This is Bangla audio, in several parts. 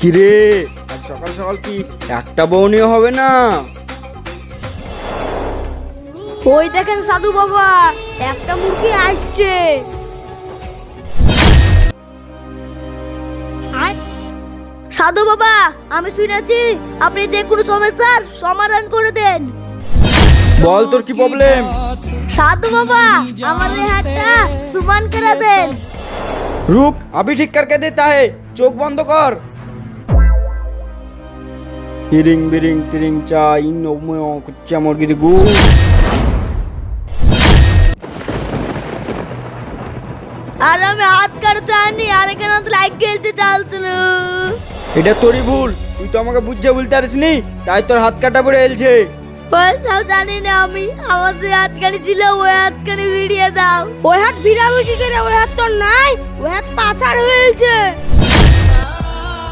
কিরে, আজ সকাল সকাল কি একটা বউনিও হবে না? ওই দেখেন সাধু বাবা, একটা মুরগি আসছে। সাধু বাবা, আমি শুনেছি আপনি যে কোনো সমস্যার সমাধান করে দেন। বল তোর কি প্রবলেম? साधु बाबा, हमारे हाथটা सुमान करा देन। रुक, अभी ठीक करके देता है, चोख बंद कर। बिरिंग बिरिंग तिरिंग चा इन ओमयो कुच्चा मुर्गी गु। আর আমি হাত কাটতে আনি আর এখানে তো লাইক খেলতে চালছিল। এটা তোরই ভুল, তুই তো আমাকে বুঝে বলতে পারিসনি, তাই তোর হাত কাটা পড়ে এলছে। ওই সব জানি না আমি, আমার যে হাতখানি ছিল ওই হাতখানি ভিড়িয়ে দাও। ওই হাত ভিড়াবো কি করে? ওই হাত তো নাই, ওই হাত পাচার হয়েছে।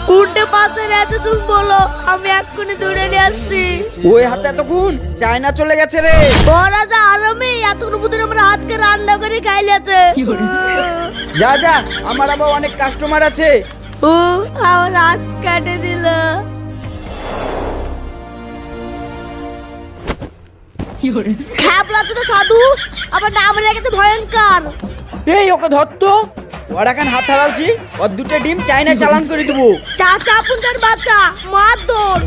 কোনটা পাচার আছে তুমি বলো, আমি এক্ষুনি দূরে নিয়ে আসছি। ওই হাতে এতক্ষণ চায়না চলে গেছে রে। ও রাজা আরামে এতক্ষণ বুদ্ধি আমার হাতকে রান্না করে খাইলেছে। যা যা, আমার আবার অনেক কাস্টমার আছে। ও আমার হাত কাটে দিল। খ্যাপলা তো সাধু, আবার নাম রেখেছে ভয়ঙ্কর। এই ওকে ধর তো, ওর এখন হাত হারালছি, ওর দুটো ডিম চায়না চালান করে দেবো। চাচা আপন তার বাচ্চা মার দৌড়।